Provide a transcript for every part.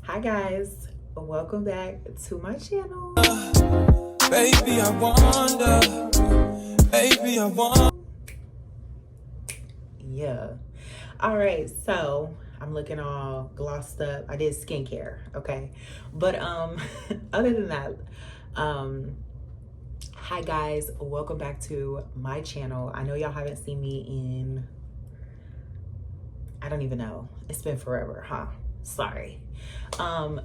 Hi guys, welcome back to my channel. Baby, I wonder. Baby, I wonder. Yeah. All right, so I'm looking all glossed up. I did skincare, okay? But other than that, hi guys, welcome back to my channel. I know y'all haven't seen me in, I don't even know. It's been forever, huh? Sorry.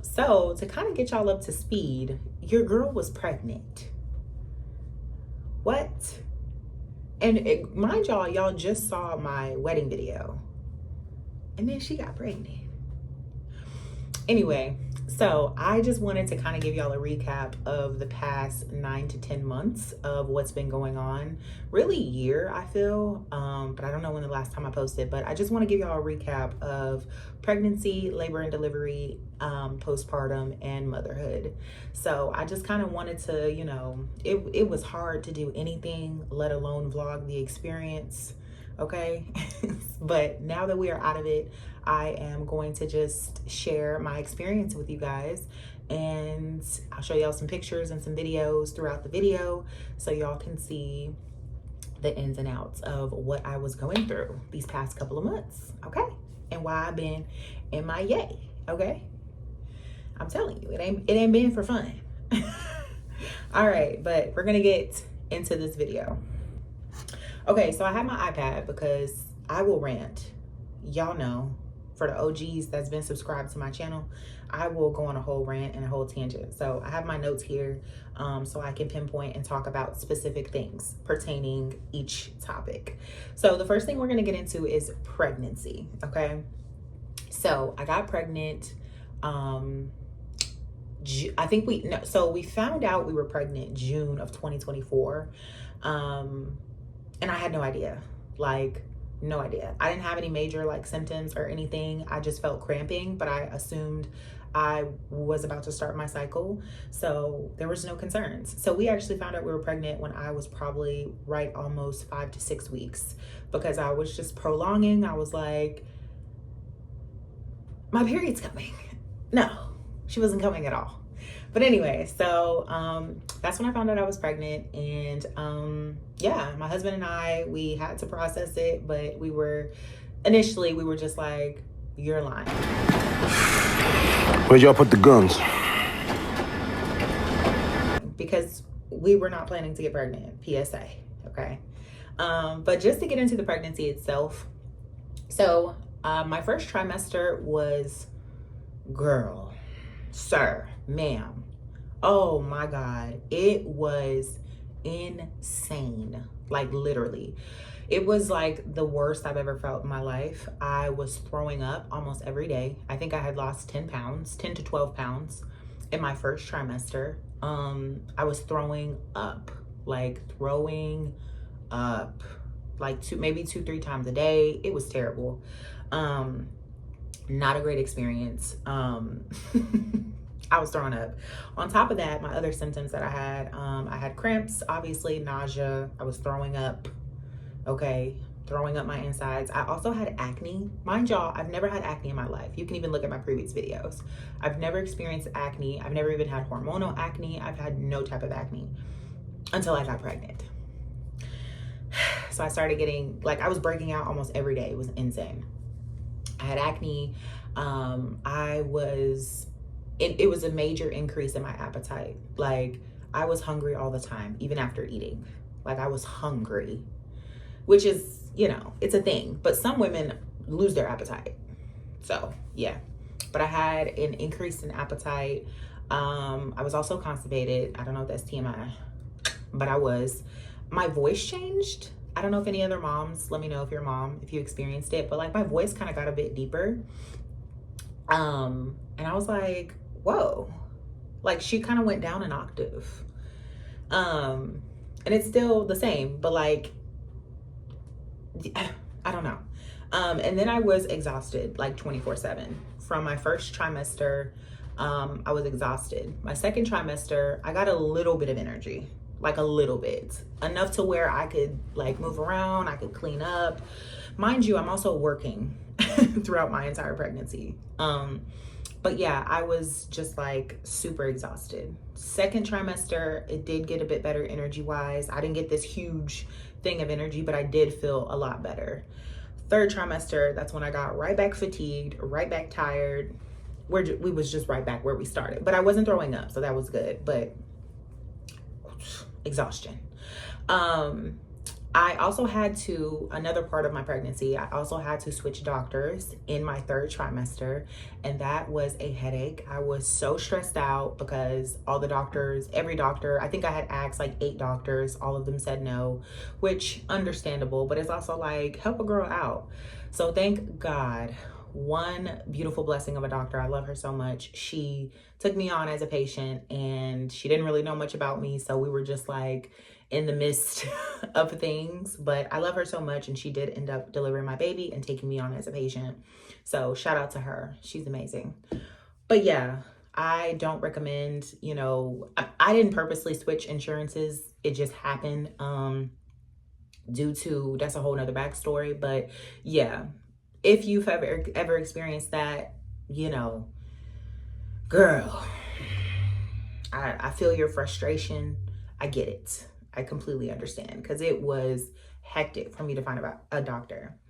So to kind of get y'all up to speed, your girl was pregnant. What? And mind y'all just saw my wedding video. And then she got pregnant. Anyway, so I just wanted to kind of give y'all a recap of the past 9 to 10 months of what's been going on. Really year, I feel, but I don't know when the last time I posted, but I just want to give y'all a recap of pregnancy, labor and delivery, postpartum, and motherhood. So I just kind of wanted to, it was hard to do anything, let alone vlog the experience. Okay. But now that we are out of it, I am going to just share my experience with you guys, and I'll show y'all some pictures and some videos throughout the video so y'all can see the ins and outs of what I was going through these past couple of months. Okay. And why I've been in my yay. Okay. I'm telling you, it ain't been for fun. All right, but we're gonna get into this video. Okay, so I have my iPad because I will rant. Y'all know, for the OGs that's been subscribed to my channel, I will go on a whole rant and a whole tangent. So I have my notes here so I can pinpoint and talk about specific things pertaining each topic. So the first thing we're gonna get into is pregnancy, okay? So I got pregnant, I think we found out we were pregnant June of 2024. And I had no idea, no idea. I didn't have any major symptoms or anything. I just felt cramping, but I assumed I was about to start my cycle. So there was no concerns. So we actually found out we were pregnant when I was probably almost 5 to 6 weeks, because I was just prolonging. I was like, my period's coming. No, she wasn't coming at all. But anyway, so that's when I found out I was pregnant. And yeah, my husband and I, we had to process it, but initially we were just like, you're lying. Where'd y'all put the guns? Because we were not planning to get pregnant, PSA, okay? But just to get into the pregnancy itself. So my first trimester was, girl, sir, ma'am, oh my God, it was insane. Literally, it was the worst I've ever felt in my life. I was throwing up almost every day. I think I had lost 10 to 12 pounds in my first trimester. I was throwing up, maybe 2-3 times a day. It was terrible. Not a great experience. I was throwing up. On top of that, my other symptoms that I had cramps, obviously, nausea. I was throwing up, okay, throwing up my insides. I also had acne. Mind y'all, I've never had acne in my life. You can even look at my previous videos. I've never experienced acne. I've never even had hormonal acne. I've had no type of acne until I got pregnant. So I started getting, I was breaking out almost every day. It was insane. I had acne. It was a major increase in my appetite. I was hungry all the time, even after eating. I was hungry, which is, it's a thing. But some women lose their appetite. So, yeah. But I had an increase in appetite. I was also constipated. I don't know if that's TMI, but I was. My voice changed. I don't know if any other moms, let me know if you're a mom, if you experienced it, but my voice kind of got a bit deeper. And I was like, whoa, she kind of went down an octave. And it's still the same, but I don't know. And then I was exhausted 24/7 from my first trimester. I was exhausted. My second trimester, I got a little bit of energy. A little bit, enough to where I could move around, I could clean up. Mind you, I'm also working throughout my entire pregnancy. But yeah, I was just like super exhausted. Second trimester, it did get a bit better energy wise. I didn't get this huge thing of energy, but I did feel a lot better. Third trimester, that's when I got right back fatigued, right back tired. We was just right back where we started, but I wasn't throwing up, so that was good. But exhaustion. I also had to, another part of my pregnancy, I also had to switch doctors in my third trimester, and that was a headache. I was so stressed out because all the doctors, every doctor, I think I had asked like 8 doctors, all of them said no, which understandable, but it's also like, help a girl out. So thank God, one beautiful blessing of a doctor. I love her so much. She took me on as a patient, and she didn't really know much about me, so we were just like in the midst of things, but I love her so much, and she did end up delivering my baby and taking me on as a patient. So shout out to her. She's amazing. But yeah, I don't recommend, you know, I didn't purposely switch insurances. It just happened due to, that's a whole nother backstory. But yeah, if you've ever experienced that, you know, girl, I feel your frustration. I get it. I completely understand, because it was hectic for me to find a doctor.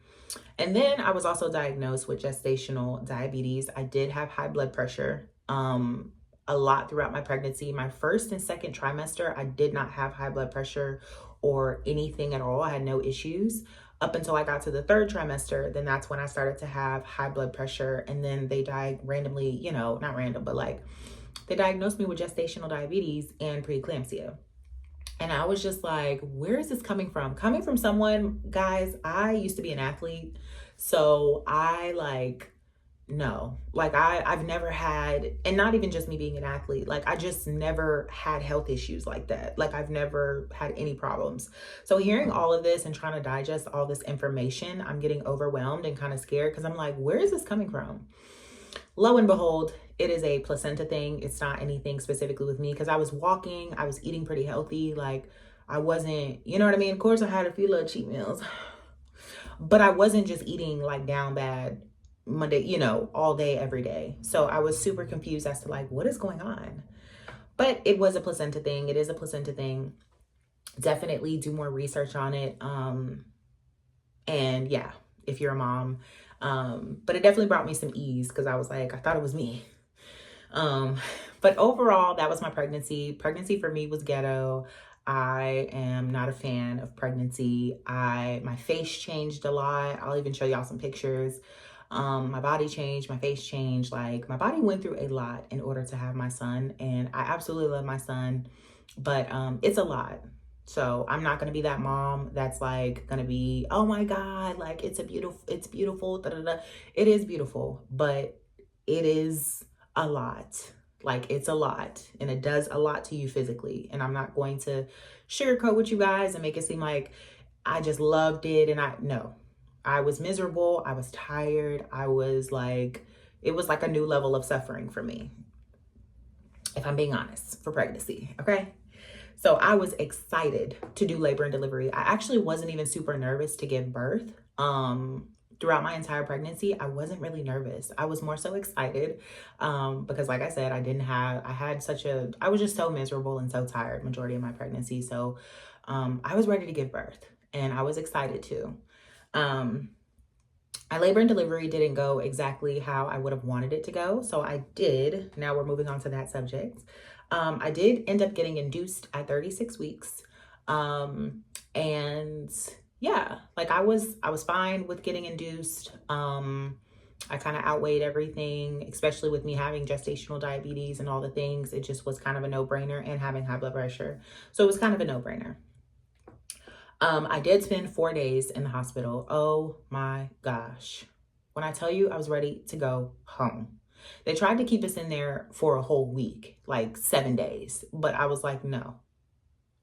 And then I was also diagnosed with gestational diabetes. I did have high blood pressure a lot throughout my pregnancy. My first and second trimester, I did not have high blood pressure or anything at all. I had no issues up until I got to the third trimester. Then that's when I started to have high blood pressure. And then they randomly, you know, not random, but like they diagnosed me with gestational diabetes and preeclampsia. And I was just like, where is this coming from? Coming from someone, guys, I used to be an athlete. So I like, no, like I've never had, and not even just me being an athlete, like I just never had health issues like that. Like I've never had any problems. So hearing all of this and trying to digest all this information, I'm getting overwhelmed and kind of scared, because I'm like, where is this coming from? Lo and behold, it is a placenta thing. It's not anything specifically with me, because I was walking, I was eating pretty healthy. Like I wasn't, you know what I mean? Of course I had a few little cheat meals, but I wasn't just eating like down bad Monday, you know, all day, every day. So I was super confused as to like, what is going on? But it was a placenta thing. It is a placenta thing. Definitely do more research on it. And yeah, if you're a mom, but it definitely brought me some ease, because I was like, I thought it was me. But overall, that was my pregnancy. Pregnancy for me was ghetto. I am not a fan of pregnancy. My face changed a lot. I'll even show y'all some pictures. My body changed, my face changed. Like my body went through a lot in order to have my son, and I absolutely love my son, but it's a lot. So I'm not gonna be that mom that's like gonna be, oh my God, like it's beautiful, da, da, da. It is beautiful, but it is a lot. Like it's a lot, and it does a lot to you physically. And I'm not going to sugarcoat with you guys and make it seem like I just loved it. And no, I was miserable. I was tired. I was like, it was like a new level of suffering for me, if I'm being honest, for pregnancy. Okay. So I was excited to do labor and delivery. I actually wasn't even super nervous to give birth. Throughout my entire pregnancy, I wasn't really nervous. I was more so excited because like I said, I was just so miserable and so tired majority of my pregnancy. So I was ready to give birth, and I was excited too. My labor and delivery didn't go exactly how I would have wanted it to go. So now we're moving on to that subject. I did end up getting induced at 36 weeks. And yeah, like I was fine with getting induced. I kind of outweighed everything, especially with me having gestational diabetes and all the things. It just was kind of a no-brainer, and having high blood pressure. So it was kind of a no-brainer. I did spend 4 days in the hospital. Oh my gosh. When I tell you I was ready to go home. They tried to keep us in there for a whole week, like 7 days. But I was like, no,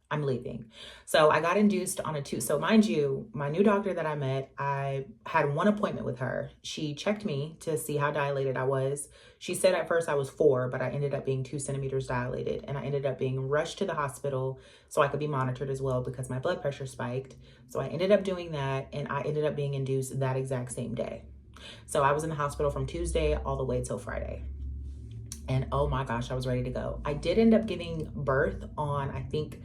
I'm leaving. So I got induced on so mind you, my new doctor that I met, I had one appointment with her. She checked me to see how dilated I was. She said at first I was 4, but I ended up being 2 centimeters dilated. And I ended up being rushed to the hospital so I could be monitored as well, because my blood pressure spiked. So I ended up doing that, and I ended up being induced that exact same day. So I was in the hospital from Tuesday all the way till Friday. And oh my gosh, I was ready to go. I did end up giving birth on, I think,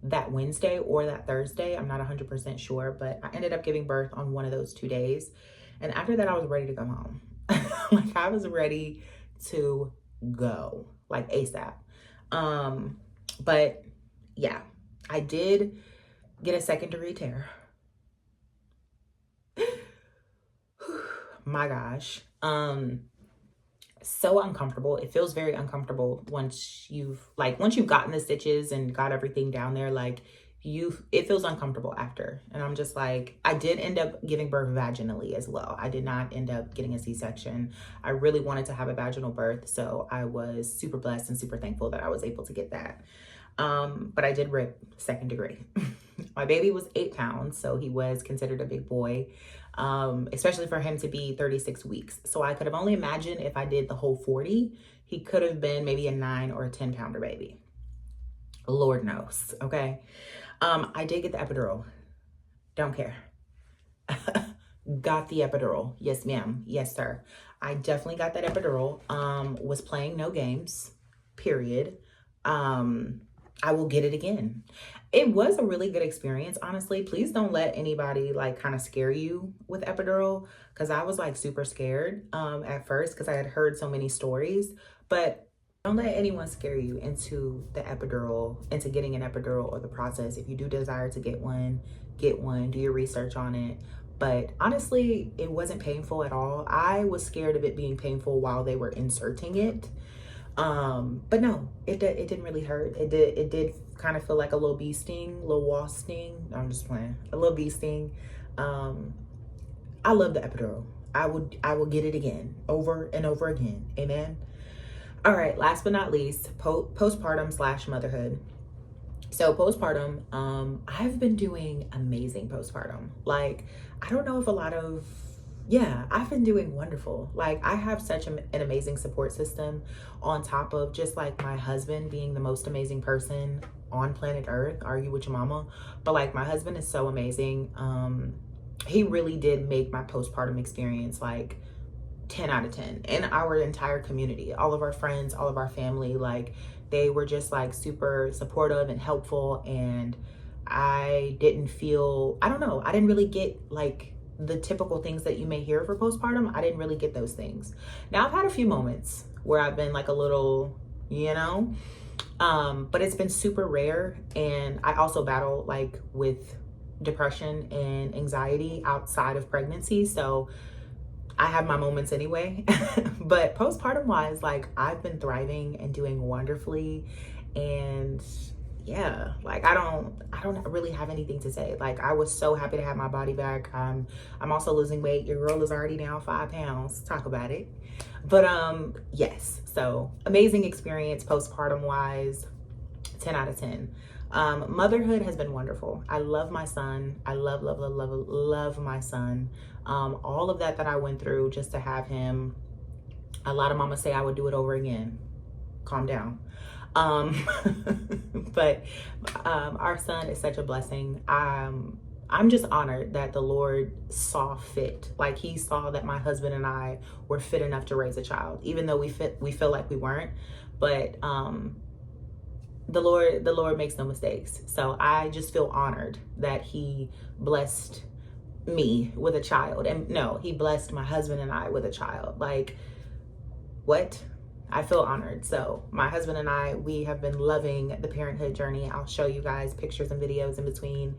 that Wednesday or that Thursday. I'm not 100% sure, but I ended up giving birth on one of those 2 days. And after that, I was ready to go home. Like, I was ready to go, like ASAP. But yeah, I did get a second-degree tear. My gosh. So uncomfortable. It feels very uncomfortable once you've gotten the stitches and got everything down there. Like, it feels uncomfortable after. And I'm just like, I did end up giving birth vaginally as well. I did not end up getting a C-section. I really wanted to have a vaginal birth, so I was super blessed and super thankful that I was able to get that. But I did rip second degree. My baby was 8 pounds, so he was considered a big boy, especially for him to be 36 weeks. So I could have only imagined if I did the whole 40, he could have been maybe a 9 or a 10 pounder baby. Lord knows, okay? I did get the epidural. Don't care. Got the epidural. Yes, ma'am. Yes, sir. I definitely got that epidural. Was playing no games, period. I will get it again. It was a really good experience, honestly. Please don't let anybody like kind of scare you with epidural, because I was like super scared at first because I had heard so many stories. But don't let anyone scare you into the epidural, into getting an epidural or the process. If you do desire to get one, do your research on it. But honestly, it wasn't painful at all. I was scared of it being painful while they were inserting it. But no, it didn't really hurt. It did kind of feel like a little bee sting, little wasp sting. I'm just playing. A little bee sting. I love the epidural. I will get it again, over and over again. Amen. All right, last but not least, postpartum / motherhood. So postpartum, I've been doing amazing postpartum. Like, I don't know if I've been doing wonderful. Like, I have such an amazing support system on top of just like my husband being the most amazing person on planet Earth. Argue with your mama. But like, my husband is so amazing. He really did make my postpartum experience like 10 out of 10. And our entire community, all of our friends, all of our family, like, they were just like super supportive and helpful. And I didn't really get like the typical things that you may hear for postpartum. I didn't really get those things. Now, I've had a few moments where I've been like a little, but it's been super rare. And I also battle like with depression and anxiety outside of pregnancy. So I have my moments anyway. But postpartum wise, like, I've been thriving and doing wonderfully. And yeah, like, I don't really have anything to say. Like, I was so happy to have my body back. I'm also losing weight. Your girl is already down 5 pounds. Talk about it. But yes, so amazing experience postpartum wise, 10 out of 10. Motherhood has been wonderful. I love my son. I love my son. All of that I went through just to have him. A lot of mamas say I would do it over again. Calm down. But our son is such a blessing. I'm just honored that the Lord saw fit. Like, he saw that my husband and I were fit enough to raise a child, even though we feel like we weren't. But the Lord makes no mistakes. So I just feel honored that he blessed me with a child. And no, he blessed my husband and I with a child. Like, what? I feel honored. So my husband and I, we have been loving the parenthood journey. I'll show you guys pictures and videos in between.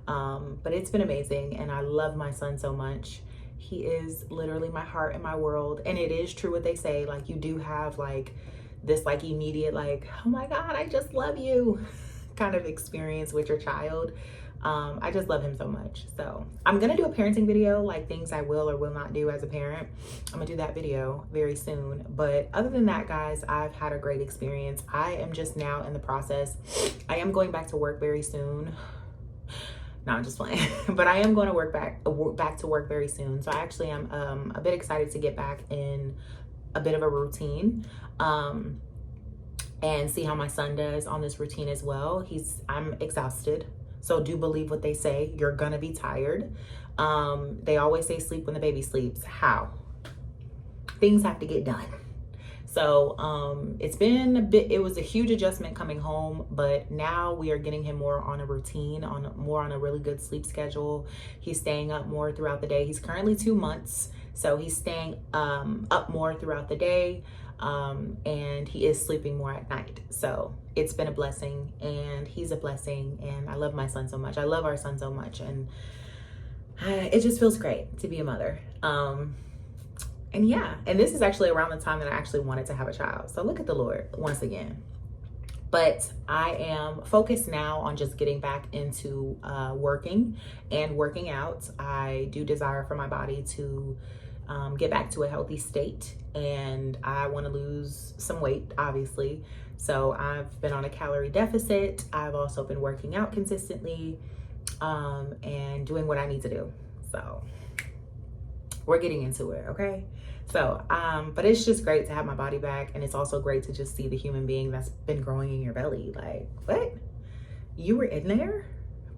But it's been amazing. And I love my son so much. He is literally my heart and my world. And it is true what they say. Like, you do have like this like immediate like, oh my God, I just love you kind of experience with your child. I just love him so much. So I'm gonna do a parenting video, like things I will or will not do as a parent. I'm gonna do that video very soon. But other than that, guys, I've had a great experience. I am just now in the process. I am going back to work very soon. No, I'm just playing. But I am going to back to work very soon. So I actually am a bit excited to get back in a bit of a routine. And see how my son does on this routine as well. I'm exhausted. So do believe what they say. You're gonna be tired. They always say sleep when the baby sleeps. How? Things have to get done. So it's been a bit, it was a huge adjustment coming home, but now we are getting him more on a routine, more on a really good sleep schedule. He's staying up more throughout the day. He's currently 2 months, so he's staying up more throughout the day, and he is sleeping more at night. So it's been a blessing, and he's a blessing, and I love my son so much. I love our son so much, and it just feels great to be a mother. And yeah, and this is actually around the time that I actually wanted to have a child. So look at the Lord once again. But I am focused now on just getting back into working and working out. I do desire for my body to get back to a healthy state, and I want to lose some weight, obviously. So I've been on a calorie deficit. I've also been working out consistently and doing what I need to do. So we're getting into it, okay? So, but it's just great to have my body back, and it's also great to just see the human being that's been growing in your belly. Like, what? You were in there?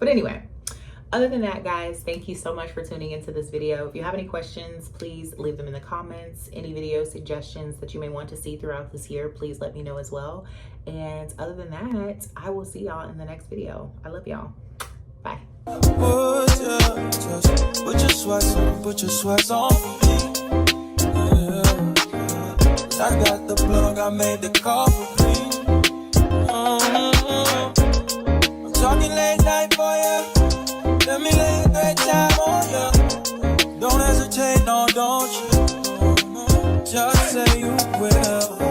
But anyway, other than that, guys, thank you so much for tuning into this video. If you have any questions, please leave them in the comments. Any video suggestions that you may want to see throughout this year, please let me know as well. And other than that, I will see y'all in the next video. I love y'all. Bye. Put your sweats on for me. Yeah. I got the plug, I made the call for me. I'm talking late night for ya. Let me lay a great time on ya. Don't hesitate, no, don't you? Just say you will.